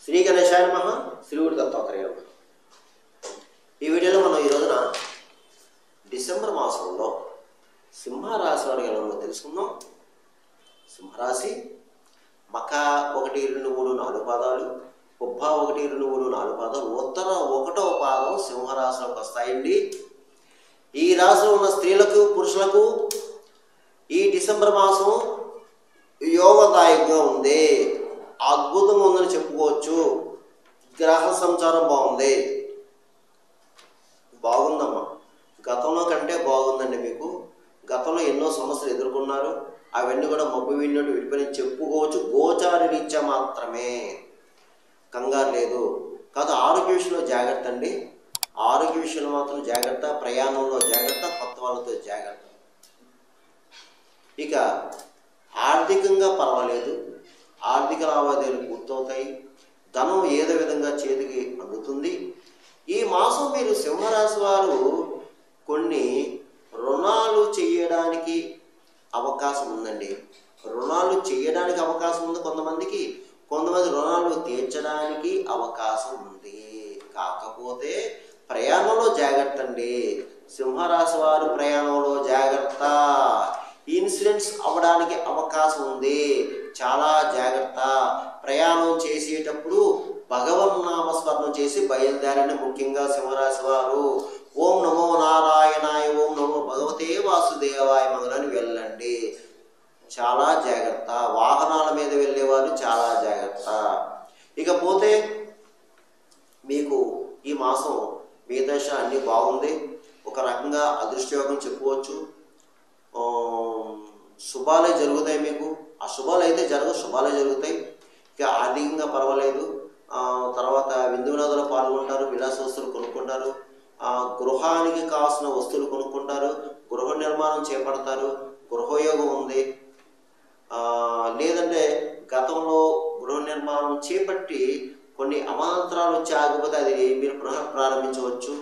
శ్రీ గణేశాయ నమః. శ్రీవుడి దత్తాత్రేయ. ఈ వీడియోలో మనం ఈ రోజున డిసెంబర్ మాసంలో సింహరాశి వారికి ఎలా ఉందో తెలుసుకుందాం. సింహరాశి మక 1, 2, 3, 4 పాదాలు, ఉబ్బ 1, 2, 3, 4 పాదాలు, ఉత్తర 1వ పాదం సింహరాశిలోకి వస్తాయండి. ఈ రాశిలో ఉన్న స్త్రీలకు పురుషులకు ఈ డిసెంబర్ మాసం యోగదాయకంగా ఉంది, అద్భుతంగా ఉందని చెప్పుకోవచ్చు. గ్రహ సంచారం బాగుంది, బాగుందమ్మా. గతంలో కంటే బాగుందండి. మీకు గతంలో ఎన్నో సమస్యలు ఎదుర్కొన్నారు, అవన్నీ కూడా మబ్బు విన్నట్టు విడిపోయి చెప్పుకోవచ్చు. గోచార రీత్యా మాత్రమే, కంగారు లేదు. కాదు, ఆరోగ్య విషయంలో జాగ్రత్త అండి. ఆరోగ్య విషయంలో మాత్రం జాగ్రత్త, ప్రయాణంలో జాగ్రత్త, కొత్త వాళ్ళతో జాగ్రత్త. ఇక ఆర్థికంగా పర్వాలేదు, ఆర్థిక లావాదేవీలు పూర్తవుతాయి, ధనం ఏదో విధంగా చేతికి అందుతుంది. ఈ మాసం మీరు సింహరాశి వారు కొన్ని రుణాలు చేయడానికి అవకాశం ఉందండి. రుణాలు చేయడానికి అవకాశం ఉంది కొంతమందికి, కొంతమంది రుణాలు తీర్చడానికి అవకాశం ఉంది. కాకపోతే ప్రయాణంలో జాగ్రత్త అండి. సింహరాశి వారు ప్రయాణంలో జాగ్రత్త. ఇన్సిడెంట్స్ అవ్వడానికి అవకాశం ఉంది, చాలా జాగ్రత్త. ప్రయాణం చేసేటప్పుడు భగవన్నామస్మరణం చేసి బయలుదేరండి. ముఖ్యంగా సింహరాశి వారు ఓం నమో నారాయణాయ, ఓం నమో భగవతే వాసుదేవాయ మంగళని వెళ్ళండి. చాలా జాగ్రత్త. వాహనాల మీద వెళ్ళేవారు చాలా జాగ్రత్త. ఇకపోతే మీకు ఈ మాసం మిగతా అన్నీ బాగుంది. ఒక రకంగా అదృష్టయోగం చెప్పుకోవచ్చు. శుభాలే జరుగుతాయి మీకు. అశుభాలు అయితే జరగవు, శుభాలే జరుగుతాయి. ఇక ఆర్థికంగా పర్వాలేదు. తర్వాత విందు వినోదాలు పాల్గొంటారు, విలాస వస్తువులు కొనుక్కుంటారు, గృహానికి కావాల్సిన వస్తువులు కొనుక్కుంటారు, గృహ నిర్మాణం చేపడతారు, గృహయోగం ఉంది. లేదంటే గతంలో గృహ నిర్మాణం చేపట్టి కొన్ని అమాంతరాలు వచ్చి ఆగిపోతే అది మీరు పునః ప్రారంభించవచ్చు.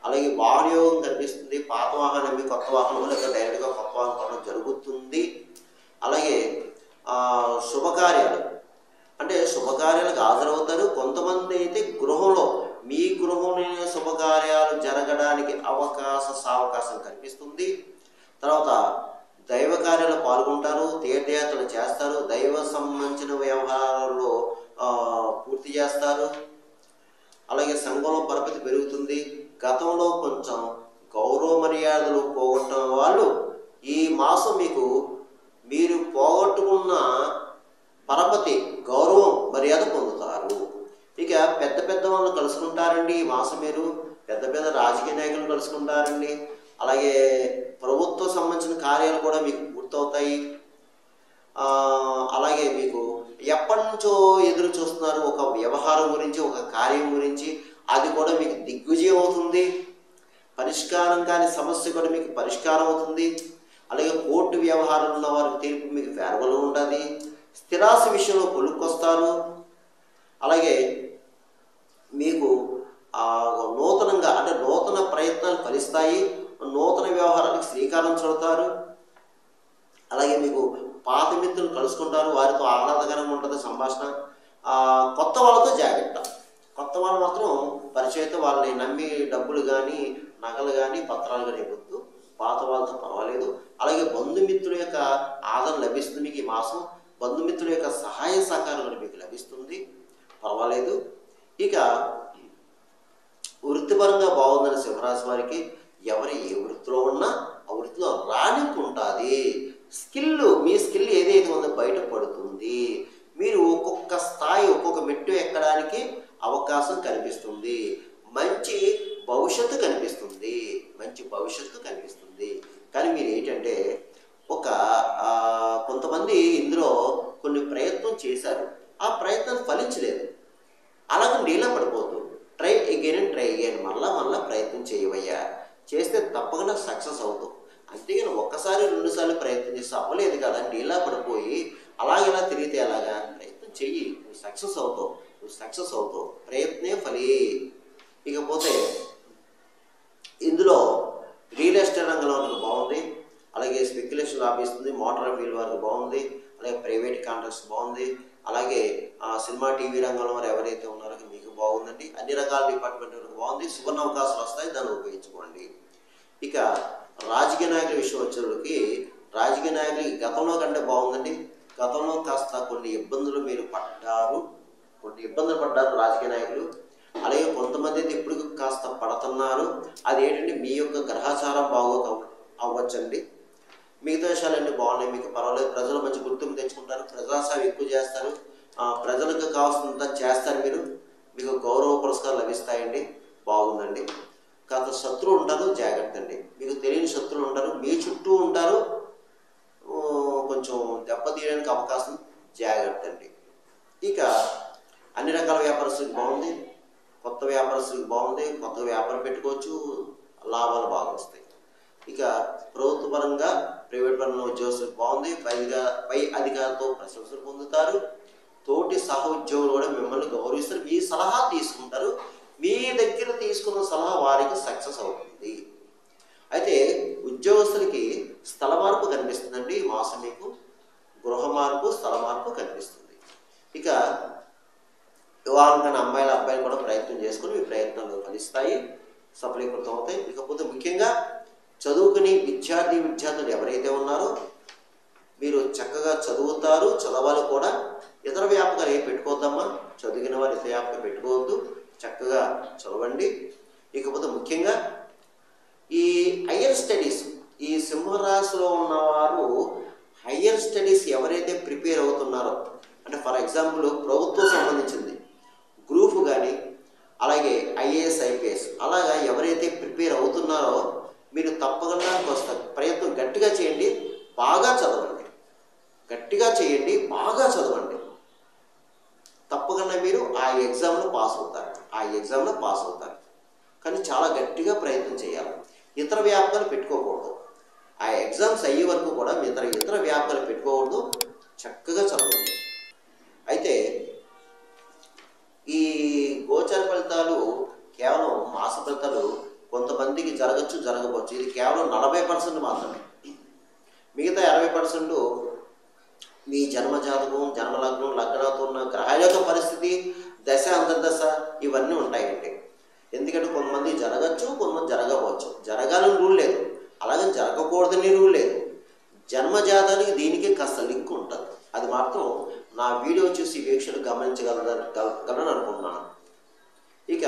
అలాగే వాహన యోగం కనిపిస్తుంది. పాత వాహనం మీ కొత్త వాహనం లేక డైరెక్ట్గా కొత్త వాహనం కొనడం జరుగుతుంది. అలాగే శుభకార్యాలు అంటే శుభకార్యాలకు హాజరవుతారు. కొంతమంది అయితే గృహంలో మీ గృహంలోనే శుభకార్యాలు జరగడానికి సావకాశం కనిపిస్తుంది. తర్వాత దైవ కార్యాలు పాల్గొంటారు, తీర్థయాత్రలు చేస్తారు, దైవ సంబంధించిన వ్యవహారాల్లో పూర్తి చేస్తారు. అలాగే సంఘంలో పరపతి పెరుగుతుంది. గతంలో కొంచెం గౌరవ మర్యాదలు పోగొట్టిన వాళ్ళు ఈ మాసం మీరు పోగొట్టుకున్న పరపతి, గౌరవం, మర్యాద పొందుతారు. ఇక పెద్ద పెద్ద వాళ్ళని కలుసుకుంటారండి ఈ మాసం. మీరు పెద్ద పెద్ద రాజకీయ నాయకులను కలుసుకుంటారండి. అలాగే ప్రభుత్వ సంబంధించిన కార్యాలు కూడా మీకు పూర్తవుతాయి. అలాగే మీకు ఎప్పటి నుంచో ఎదురు చూస్తున్నారు ఒక వ్యవహారం గురించి, ఒక కార్యం గురించి, అది కూడా మీకు దిగ్విజయం అవుతుంది. పరిష్కారం కాని సమస్య కూడా మీకు పరిష్కారం అవుతుంది. అలాగే కోర్టు వ్యవహారం ఉన్న వారికి తీర్పు మీకు ఫేర్వల్గా ఉంటుంది. స్థిరాస్తి విషయంలో కొలుక్కొస్తారు. అలాగే మీకు నూతనంగా అంటే నూతన ప్రయత్నాలు ఫలిస్తాయి. నూతన వ్యవహారానికి శ్రీకారం చుడతారు. అలాగే మీకు పాత మిత్రులు కలుసుకుంటారు, వారితో ఆహ్లాదకరంగా ఉంటుంది సంభాషణ. కొత్త వాళ్ళతో జాగ్రత్త. కొత్త వాళ్ళు మాత్రం పరిచయంతో వాళ్ళని నమ్మి డబ్బులు కానీ, నగలు కానీ, పత్రాలు కానీ ఇవ్వద్దు. పాత వాళ్ళతో పర్వాలేదు. అలాగే బంధుమిత్రుల యొక్క ఆదరణ లభిస్తుంది మీకు ఈ మాసం. బంధుమిత్రుల యొక్క సహాయ సహకారం కూడా మీకు లభిస్తుంది, పర్వాలేదు. ఇక వృత్తిపరంగా బాగుందని సింహరాశి వారికి ఎవరు ఏ వృత్తిలో ఉన్నా ఆ వృత్తిలో రాణింపు ఉంటుంది. మీ స్కిల్ ఏదైతే ఉందో బయటపడుతుంది. మీరు ఒక్కొక్క స్థాయి, ఒక్కొక్క మెట్టు ఎక్కడానికి అవకాశం కనిపిస్తుంది. మంచి భవిష్యత్తు కనిపిస్తుంది, మంచి భవిష్యత్తు కనిపిస్తుంది. కానీ మీరు ఏంటంటే కొంతమంది ఇందులో కొన్ని ప్రయత్నం చేశారు, ఆ ప్రయత్నం ఫలించలేదు. అలాగే నీళ్ళ పడిపోతూ ట్రై అగైన్ మళ్ళా ప్రయత్నం చేయవయ్యా. చేస్తే తప్పకుండా సక్సెస్ అవుతావు. అంతేగాని ఒక్కసారి 2 సార్లు ప్రయత్నం చేస్తే అవ్వలేదు కదా, నీళ్ళ పడిపోయి ఇలా తిరిగితే ఎలాగా? ప్రయత్నం చెయ్యి, నువ్వు సక్సెస్ అవుతావు. ప్రయత్నే ఫలి. ఇకపోతే ఇందులో రియల్ ఎస్టేట్ రంగంలో మనకు బాగుంది. అలాగే స్పెక్యులేషన్ లాభిస్తుంది. మోటార్ వీల్ వరకు బాగుంది. అలాగే ప్రైవేట్ కాంట్రాక్ట్స్ బాగుంది. అలాగే సినిమా టీవీ రంగంలో వారు ఎవరైతే ఉన్నారో మీకు బాగుందండి. అన్ని రకాల డిపార్ట్మెంట్ వరకు బాగుంది. సువర్ణ అవకాశాలు వస్తాయి, దాన్ని ఉపయోగించుకోండి. ఇక రాజకీయ నాయకుల విషయం వచ్చేటికి రాజకీయ నాయకులకి గతంలో కంటే బాగుందండి. గతంలో కాస్త కొన్ని ఇబ్బందులు మీరు పడ్డారు, రాజకీయ నాయకులు. అలాగే కొంతమంది అయితే ఇప్పుడు కాస్త పడుతున్నారు. అది ఏంటంటే మీ యొక్క గ్రహచారం బాగోక అవ్వచ్చండి. మిగతా విషయాలన్నీ బాగున్నాయి, మీకు పర్వాలేదు. ప్రజలు మంచి గుర్తింపు తెచ్చుకుంటారు, ప్రజాసేవ ఎక్కువ చేస్తారు, ప్రజలకు కావాల్సినంత చేస్తారు. మీకు గౌరవ పురస్కారాలు లభిస్తాయండి, బాగుందండి. కాస్త శత్రువులు ఉంటారు, జాగ్రత్త అండి. మీకు తెలియని శత్రువులు ఉంటారు, మీ చుట్టూ ఉంటారు, కొంచెం దెబ్బతీయడానికి అవకాశం, జాగ్రత్త అండి. ఇక అన్ని రకాల వ్యాపారస్తులకు బాగుంది, కొత్త వ్యాపారస్తులకు బాగుంది, కొత్తగా వ్యాపారం పెట్టుకోవచ్చు, లాభాలు బాగా వస్తాయి. ఇక ప్రభుత్వ పరంగా ప్రైవేట్ పరంగా ఉద్యోగస్తులకు బాగుంది. పై అధికారులతో ప్రశంసలు పొందుతారు. తోటి సహ ఉద్యోగులు కూడా మిమ్మల్ని గౌరవిస్తారు, మీ సలహా తీసుకుంటారు. మీ దగ్గర తీసుకున్న సలహా వారికి సక్సెస్ అవుతుంది. అయితే ఉద్యోగస్తులకి స్థల మార్పు కనిపిస్తుందండి ఈ మాసం. మీకు గృహ మార్పు, స్థల మార్పు కనిపిస్తుంది. ఇక వివాహం కానీ అమ్మాయిలు అబ్బాయిలు కూడా ప్రయత్నం చేసుకుని మీ ప్రయత్నాలు ఫలిస్తాయి, సఫలీకృతం అవుతాయి. ఇకపోతే ముఖ్యంగా చదువుకుని విద్యార్థులు ఎవరైతే ఉన్నారో మీరు చక్కగా చదువుతారు, చదవాలి కూడా. ఇతర వ్యాపకాలు ఏం పెట్టుకోవద్దమ్మా, చదివిన వారు ఇతర వ్యాపకం పెట్టుకోవద్దు, చక్కగా చదవండి. ఇకపోతే ముఖ్యంగా ఈ హయ్యర్ స్టడీస్, ఈ సింహరాశిలో ఉన్నవారు హయ్యర్ స్టడీస్ ఎవరైతే ప్రిపేర్ అవుతున్నారో, అంటే ఫర్ ఎగ్జాంపుల్ ప్రభుత్వం సంబంధించింది గ్రూప్ కానీ అలాగే ఐఏఎస్ ఐపీఎస్ అలాగా ఎవరైతే ప్రిపేర్ అవుతున్నారో మీరు తప్పకుండా ప్రయత్నం గట్టిగా చేయండి, బాగా చదవండి. గట్టిగా చేయండి, బాగా చదవండి. తప్పకుండా మీరు ఆ ఎగ్జామ్లో పాస్ అవుతారు. కానీ చాలా గట్టిగా ప్రయత్నం చేయాలి. ఇతర వ్యాపకాలు పెట్టుకోకూడదు. ఆ ఎగ్జామ్స్ అయ్యే వరకు కూడా మీ ఇతర వ్యాపకాలు పెట్టుకోకూడదు, చక్కగా చదవండి. అయితే ఈ గోచర ఫలితాలు కేవలం మాస ఫలితాలు కొంతమందికి జరగచ్చు, జరగవచ్చు. ఇది కేవలం 40% మాత్రమే. మిగతా 60% మీ జన్మజాతకం, జన్మలగ్నం, లగ్నంతో ఉన్న గ్రహాల యొక్క పరిస్థితి, దశ, అంతర్దశ ఇవన్నీ ఉంటాయండి. ఎందుకంటే కొంతమంది జరగచ్చు, కొంతమంది జరగవచ్చు. జరగాలని రూల్ లేదు, అలాగే జరగకూడదని రూల్ లేదు. జన్మజాతానికి దీనికి కాస్త లింక్ ఉంటుంది. అది మాత్రం నా వీడియో చూసి వీక్షలు గమనించగలరని అనుకుంటున్నాను. ఇక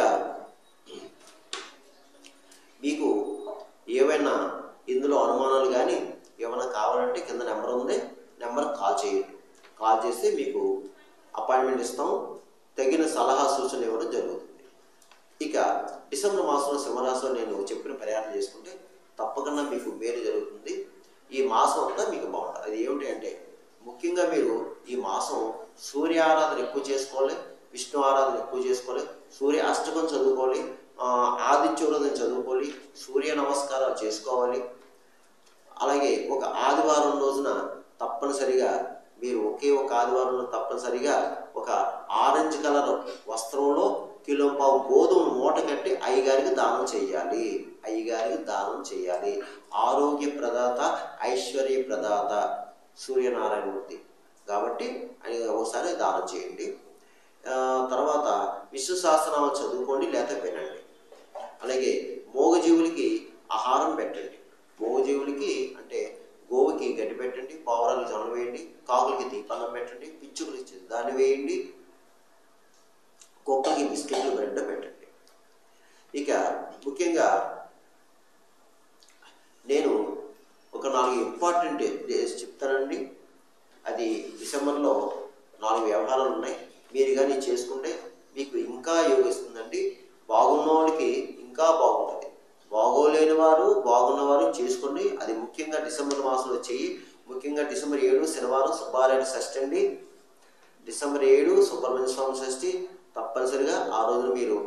మీకు ఏవైనా ఇందులో అనుమానాలు కానీ ఏమైనా కావాలంటే కింద నెంబర్ ఉంది, నెంబర్కి కాల్ చేయండి. కాల్ చేస్తే మీకు అపాయింట్మెంట్ ఇస్తాం, తగిన సలహా సూచన ఇవ్వడం జరుగుతుంది. ఇక డిసెంబర్ మాసంలో సింహరాశిలో నేను చెప్పిన పరిహారం చేసుకుంటే తప్పకుండా మీకు మేలు జరుగుతుంది. ఈ మాసం అంతా మీకు బాగుంటుంది. అది ఏమిటి అంటే ముఖ్యంగా మీరు ఈ మాసం సూర్య ఆరాధన ఎక్కువ చేసుకోవాలి, విష్ణు ఆరాధన ఎక్కువ చేసుకోవాలి, సూర్య అష్టకం చదువుకోవాలి, ఆదిత్యోదయం చదువుకోవాలి, సూర్య నమస్కారాలు చేసుకోవాలి. అలాగే ఒక ఆదివారం రోజున తప్పనిసరిగా మీరు ఒకే ఒక ఆదివారంలో తప్పనిసరిగా ఒక ఆరెంజ్ కలర్ వస్త్రంలో కిలోంపావు గోధుమ మూట కట్టి అయ్యగారికి దానం చేయాలి. ఆరోగ్య ప్రదాత, ఐశ్వర్య ప్రదాత సూర్యనారాయణమూర్తి కాబట్టి ఒకసారి దానం చేయండి. తర్వాత విష్ణు సహస్రనామాలు చదువుకోండి లేదా వినండి. అలాగే మూగజీవులకి ఆహారం పెట్టండి. మూగజీవులకి అంటే గోవుకి గడ్డి పెట్టండి, పావురాలకు జొన్న వేయండి, కాకులకి దీపాన్నం పెట్టండి, పిచ్చుకలకి దాన్ని వేయండి, కుక్కలకి బిస్కెట్లు బ్రెడ్ పెట్టండి. ఇక ముఖ్యంగా నేను ఒక 4 ఇంపార్టెంట్ డేస్ చెప్తానండి. అది డిసెంబర్లో 4 వ్యవహారాలు ఉన్నాయి. మీరు కానీ చేసుకుంటే మీకు ఇంకా యోగిస్తుందండి. బాగున్న వాళ్ళకి ఇంకా బాగుంటుంది, బాగోలేని వారు బాగున్నవారు చేసుకోండి. అది ముఖ్యంగా డిసెంబర్ మాసంలో చెయ్యి. ముఖ్యంగా డిసెంబర్ 7 శనివారం సుబ్బారెడ్డి షష్ఠి అండి. డిసెంబర్ 7 సుబ్రహ్మణ్య స్వామి షష్ఠి. తప్పనిసరిగా ఆ రోజున మీరు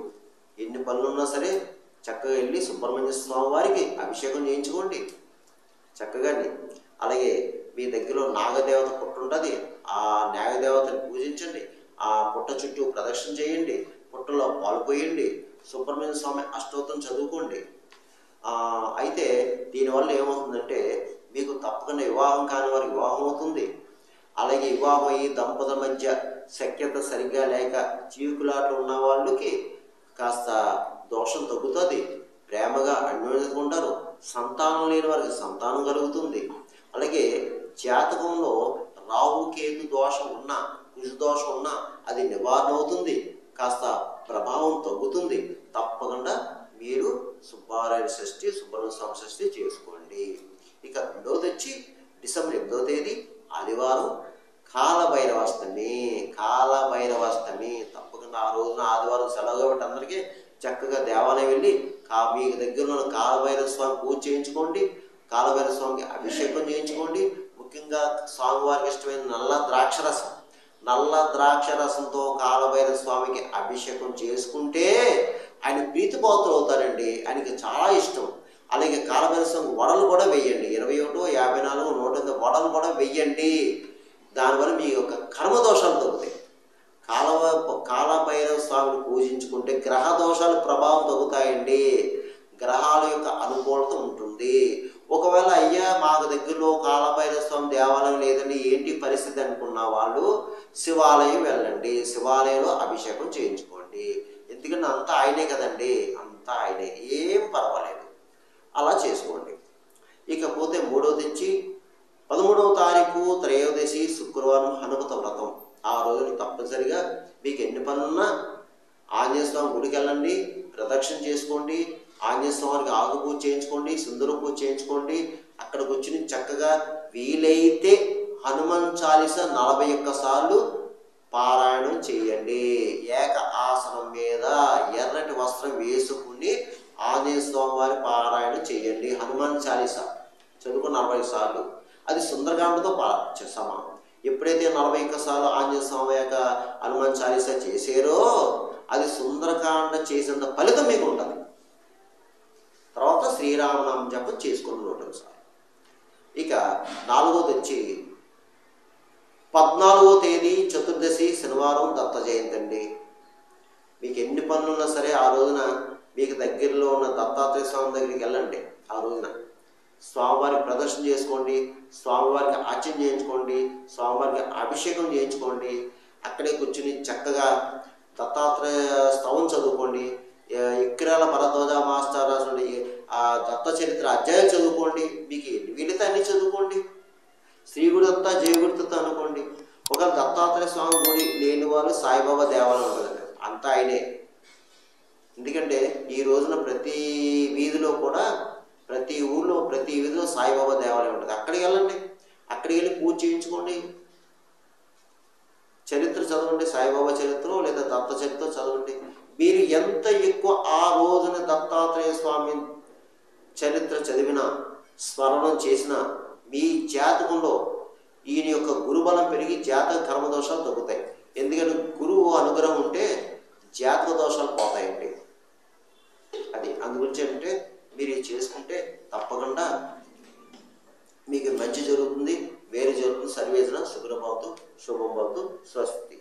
ఎన్ని పనులున్నా సరే చక్కగా వెళ్ళి సుబ్రహ్మణ్య స్వామి వారికి అభిషేకం చేయించుకోండి చక్కగాని. అలాగే మీ దగ్గరలో నాగదేవత పుట్ట ఉంటుంది, ఆ నాగదేవతని పూజించండి. ఆ పుట్ట చుట్టూ ప్రదక్షిణ చేయండి, పుట్టలో పాలు పోయండి, సుబ్రహ్మణ్య స్వామి అష్టోత్తరం చదువుకోండి. అయితే దీనివల్ల ఏమవుతుందంటే మీకు తప్పకుండా వివాహం కాని వారికి వివాహం అవుతుంది. అలాగే వివాహం అయ్యి దంపతుల మధ్య సఖ్యత సరిగ్గా లేక చీకులాట్లు ఉన్న వాళ్ళకి కాస్త దోషం తగ్గుతుంది, ప్రేమగా అన్యోన్యంగా ఉంటారు, సంతానం లేని వారికి సంతానం కలుగుతుంది. అలాగే జాతకంలో రాహుకేతు దోషం ఉన్నా, కుజ దోషం ఉన్నా అది నివారణ అవుతుంది, కాస్త ప్రభావం తగ్గుతుంది. తప్పకుండా మీరు సుబ్బారాయుడు షష్ఠి, సుబ్రహ్మణ్య స్వామి షష్ఠి చేసుకోండి. ఇక రెండవది వచ్చి డిసెంబర్ 8వ తేదీ ఆదివారం కాలభైరవాష్టమి. కాలభైరవాష్టమి తప్పకుండా ఆ రోజున ఆదివారం సెలవు కాబట్టి అందరికీ చక్కగా దేవాలయం వెళ్ళి మీకు దగ్గరలో కాలభైరవ స్వామి పూజ చేయించుకోండి, కాలభైరవ స్వామికి అభిషేకం చేయించుకోండి. ముఖ్యంగా స్వామివారికి ఇష్టమైన నల్ల ద్రాక్షరసంతో కాలభైరవ స్వామికి అభిషేకం చేసుకుంటే ఆయన ప్రీతిపాత్రులు అవుతారండి, ఆయనకి చాలా ఇష్టం. అలాగే కాలభైరవ స్వామి వడలు కూడా వెయ్యండి, 21, 54, 108 వడలు కూడా వెయ్యండి. దానివల్ల మీ యొక్క కర్మదోషాలు తగ్గుతాయి. కాలభైరవ స్వామిని పూజించుకుంటే గ్రహ దోషాల ప్రభావం తగ్గుతాయండి, గ్రహాల యొక్క అనుకూలత ఉంటుంది. ఒకవేళ అయ్యా మాకు దగ్గరలో కాలభైరవ స్వామి దేవాలయం లేదండి, ఏంటి పరిస్థితి అనుకున్న వాళ్ళు శివాలయం వెళ్ళండి, శివాలయంలో అభిషేకం చేయించుకోండి. ఎందుకంటే అంతా ఆయనే కదండి, అంతా ఆయనే, ఏం పర్వాలేదు, అలా చేసుకోండి. ఇకపోతే మూడవది నుంచి 13వ తారీఖు త్రయోదశి శుక్రవారం హనుమత వ్రతం. ఆ రోజున తప్పనిసరిగా మీకు ఎన్ని పనులున్నా ఆంజనేయ స్వామి గుడికి వెళ్ళండి, ప్రదక్షిణ చేసుకోండి, ఆంజనేయ స్వామికి ఆకు పూజ చేయించుకోండి, సుందర పూజ చేయించుకోండి. అక్కడికి వచ్చి చక్కగా వీలైతే హనుమాన్ చాలీస 41 సార్లు పారాయణం చేయండి. ఏక ఆసనం మీద ఎర్రటి వస్త్రం వేసుకుని ఆంజనేయ స్వామి వారి పారాయణం చేయండి. హనుమాన్ చాలీస చదువుకుని 40 సార్లు, అది సుందరకాండతో సమానం. ఎప్పుడైతే 41 సార్లు ఆంజనేయ స్వామి యొక్క హనుమాన్ చాలీస చేసారో అది సుందరకాండ చేసేంత ఫలితం మీకు ఉంటుంది. తర్వాత శ్రీరామనామం జపం చేసుకుని 100 సార్లు. ఇక 4వది వచ్చి 14వ తేదీ చతుర్దశి శనివారం దత్త జయంతి అండి. మీకు ఎన్ని పనులున్నా సరే ఆ రోజున మీకు దగ్గరలో ఉన్న దత్తాత్రేయ స్వామి దగ్గరికి వెళ్ళండి. ఆ రోజున స్వామివారికి ప్రదర్శన చేసుకోండి, స్వామివారికి అర్చన చేయించుకోండి, స్వామివారికి అభిషేకం చేయించుకోండి. అక్కడే కూర్చుని చక్కగా దత్తాత్రేయ స్తవం చదువుకోండి. ఇక్రాల భరద్వాజ మాస్టర్ రాసిన ఆ దత్త చరిత్ర అధ్యాయం చదువుకోండి. మీకు ఎన్ని వీలైతే అన్ని చదువుకోండి. శ్రీగుడి దత్త జయగుడి దత్త అనుకోండి. ఒక దత్తాత్రేయ స్వామి గుడి లేని వాళ్ళు సాయిబాబా దేవాలయం ఉంటుందండి, అంతా ఆయనే. ఎందుకంటే ఈ రోజున ప్రతి వీధిలో కూడా, ప్రతి ఊళ్ళో, ప్రతి వీధిలో సాయిబాబా దేవాలయం ఉంటుంది. అక్కడికి వెళ్ళండి, అక్కడికి వెళ్ళి పూజ చేయించుకోండి, చరిత్ర చదవండి, సాయిబాబా చరిత్ర లేదా దత్త చరిత్ర చదవండి. మీరు ఎంత ఎక్కువ ఆ రోజున దత్తాత్రేయ స్వామి చరిత్ర చదివినా, స్మరణం చేసినా మీ జాతకంలో ఈయన యొక్క గురుబలం పెరిగి జాతక కర్మదోషాలు తగ్గుతాయి. ఎందుకంటే గురువు అనుగ్రహం ఉంటే జాతక దోషాలు పోతాయండి. అది అందుగురించి అంటే మీరు ఇది చేసుకుంటే తప్పకుండా మీకు మంచి జరుగుతుంది, వేరే జరుగుతుంది. సర్వేజన శుభ్రభవతు, శుభం భవతు, స్వస్తి.